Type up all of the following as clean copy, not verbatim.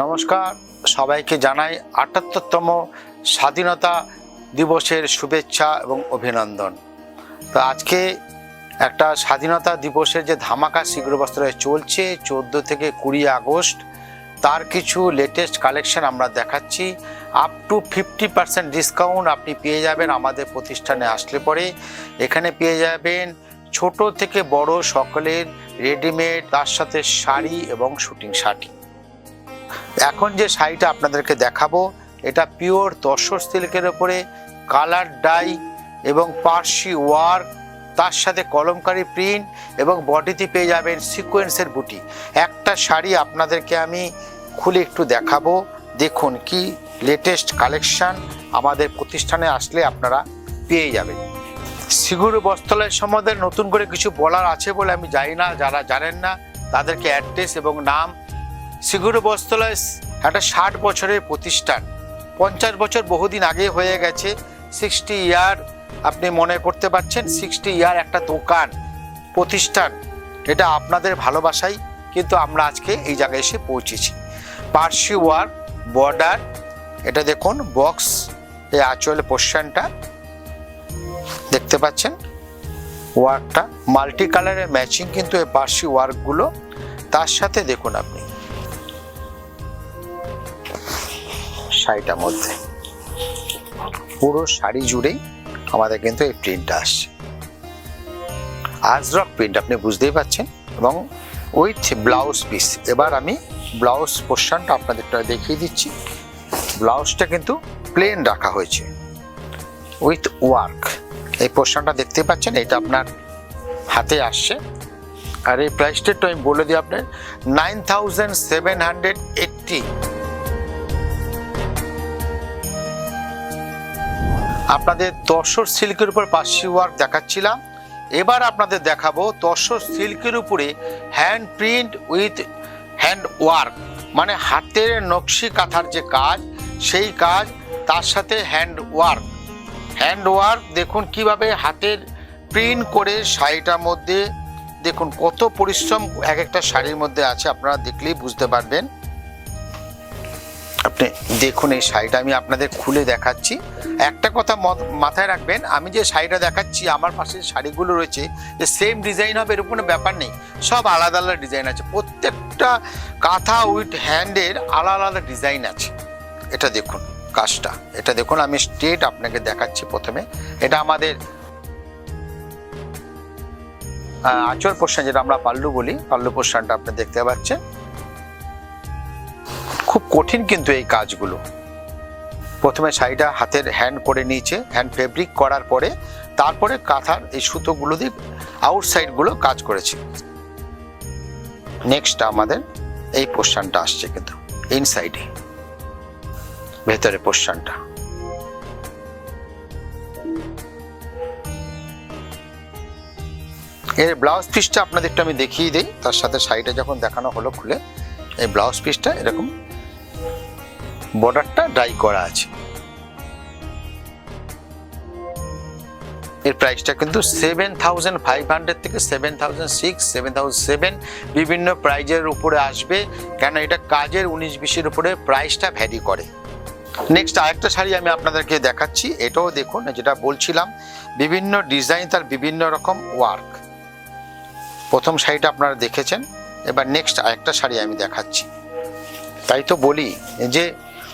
নমস্কার, সবাইকে জানাই ৭৮তম স্বাধীনতা দিবসের শুভেচ্ছা এবং অভিনন্দন। তো আজকে একটা স্বাধীনতা দিবসের যে ধামাকা শীঘ্র বস্ত্রালয়ে চলছে 14 থেকে 20 আগস্ট, তার কিছু লেটেস্ট কালেকশন আমরা দেখাচ্ছি। আপ টু 50% ডিসকাউন্ট আপনি পেয়ে যাবেন আমাদের প্রতিষ্ঠানে আসলে পরে। এখানে পেয়ে যাবেন ছোট থেকে বড় সকলের রেডিমেড, তার সাথে শাড়ি এবং শুটিং শাড়ি। এখন যে শাড়িটা আপনাদেরকে দেখাবো এটা পিওর তসর সিল্কের উপরে কালার ডাই এবং পার্সি ওয়ার্ক, তার সাথে কলমকারি প্রিন্ট এবং বডিতে পেয়ে যাবেন সিকোয়েন্সের বুটি। একটা শাড়ি আপনাদেরকে আমি খুলে একটু দেখাবো, দেখুন কি লেটেস্ট কালেকশন আমাদের প্রতিষ্ঠানে আসলে আপনারা পেয়ে যাবেন। শীঘ্র বস্ত্রালয় সম্বন্ধে নতুন করে কিছু বলার আছে বলে আমি জানি না, যারা জানেন না তাদেরকে অ্যাড্রেস এবং নাম। শীঘ্র বস্ত্রালয় একটা 60 বছরের প্রতিষ্ঠান, 50 বছর বহুদিন আগে হয়ে গেছে। 60 ইয়ার আপনি মনে করতে পারছেন, 60 ইয়ার একটা দোকান প্রতিষ্ঠান, এটা আপনাদের ভালোবাসাই কিন্তু আমরা আজকে এই জায়গায় এসে পৌঁছেছি। পার্সি ওয়ার্ক বর্ডার, এটা দেখুন বক্স, এই আঁচলের পোর্শনটা দেখতে পাচ্ছেন, ওয়ার্কটা মাল্টি কালারের ম্যাচিং কিন্তু এই পার্সি ওয়ার্কগুলো। তার সাথে দেখুন আপনি শাড়িটার মধ্যে পুরো শাড়ি জুড়েই আমাদের কিন্তু এই প্রিন্টটা আসছে, আজরক প্রিন্ট, আপনি বুঝতেই পাচ্ছেন, এবং উইথ ব্লাউজ পিস। এবার আমি ব্লাউজ পোর্শনটা আপনাদের দেখিয়ে দিচ্ছি। ব্লাউজটা কিন্তু প্লেন রাখা হয়েছে উইথ ওয়ার্ক। এই পোর্শনটা দেখতে পাচ্ছেন, এটা আপনার হাতে আসছে। আর এই প্রাইসটা একটু আমি বলে দিই আপনার 9780। আপনাদের তসর সিল্কের উপর পার্সি ওয়ার্ক দেখাচ্ছিলাম, এবার আপনাদের দেখাবো তসর সিল্কের উপরে hand print with hand work, মানে হাতের নকশি কাঁথার যে কাজ, সেই কাজ, তার সাথে হ্যান্ড ওয়ার্ক। হ্যান্ড ওয়ার্ক দেখুন কিভাবে হাতের প্রিন্ট করে শাড়িটার মধ্যে, দেখুন কত পরিশ্রম এক একটা শাড়ির মধ্যে আছে, আপনারা দেখলেই বুঝতে পারবেন। আপনি দেখুন এই শাড়িটা আমি আপনাদের খুলে দেখাচ্ছি। একটা কথা মাথায় রাখবেন, আমি যে শাড়িটা দেখাচ্ছি আমার পাশে যে শাড়িগুলো রয়েছে যে সেম ডিজাইন হবে এরকম কোনো ব্যাপার নেই, সব আলাদা আলাদা ডিজাইন আছে। প্রত্যেকটা কাঁথা উইথ হ্যান্ডের আলাদা আলাদা ডিজাইন আছে। এটা দেখুন কাজটা, এটা দেখুন আমি স্ট্রেট আপনাকে দেখাচ্ছি। প্রথমে এটা আমাদের আঁচল পোর্শন, যেটা আমরা পাল্লু বলি, পাল্লু পোর্শনটা আপনি দেখতে পাচ্ছেন। খুব কঠিন কিন্তু এই কাজগুলো। প্রথমে শাড়িটা হাতের হ্যান্ড করে নিয়েছে, হ্যান্ড ফেব্রিক করার পরে তারপরে কাঁথার এই সুতোগুলো দিয়ে আউটসাইডগুলো কাজ করেছে। নেক্সট আমাদের এই পোর্শনটা আসছে কিন্তু ইনসাইডে, ভেতরে পোর্শনটা। এর ব্লাউজ পিসটা আপনাদের একটু আমি দেখিয়ে দিই, তার সাথে শাড়িটা যখন দেখানো হলো খুলে। এই ব্লাউজ পিসটা এরকম বর্ডারটা ডাই করা আছে। এর প্রাইসটা কিন্তু 7500 থেকে 7006, 7007 বিভিন্ন প্রাইজের উপরে আসবে, কেন এটা কাজের 19-20-এর উপরে প্রাইসটা ভ্যারি করে। নেক্সট আরেকটা শাড়ি আমি আপনাদেরকে দেখাচ্ছি, এটাও দেখুন যেটা বলছিলাম, বিভিন্ন ডিজাইন, তার বিভিন্ন রকম ওয়ার্ক। প্রথম শাড়িটা আপনারা দেখেছেন, এবার নেক্সট আরেকটা শাড়ি আমি দেখাচ্ছি। তাই তো বলি যে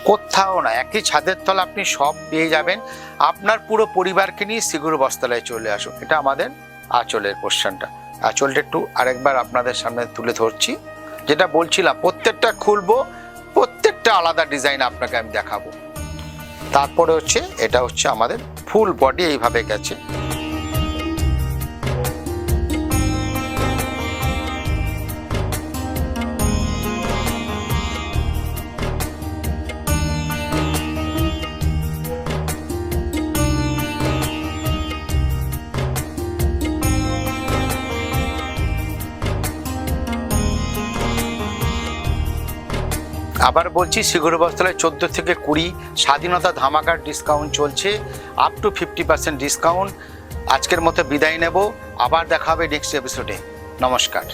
কোথাও না, একই ছাদের তলা আপনি সব পেয়ে যাবেন। আপনার পুরো পরিবারকে নিয়ে শীঘ্র বস্ত্রালয়ে চলে আসুন। এটা আমাদের আঁচলের পোর্শনটা। আঁচলটা একটু আরেকবার আপনাদের সামনে তুলে ধরছি, যেটা বলছিলাম প্রত্যেকটা খুলবো, প্রত্যেকটা আলাদা ডিজাইন আপনাকে আমি দেখাবো। তারপরে হচ্ছে এটা হচ্ছে আমাদের ফুল বডি এইভাবে গেছে। আবার বলছি, শীঘ্র বস্ত্রালয় 14 থেকে 20 স্বাধীনতা ধামাকার ডিসকাউন্ট চলছে, আপ টু 50% ডিসকাউন্ট। আজকের মতো বিদায় নেব, আবার দেখা হবে নেক্সট এপিসোডে। নমস্কার।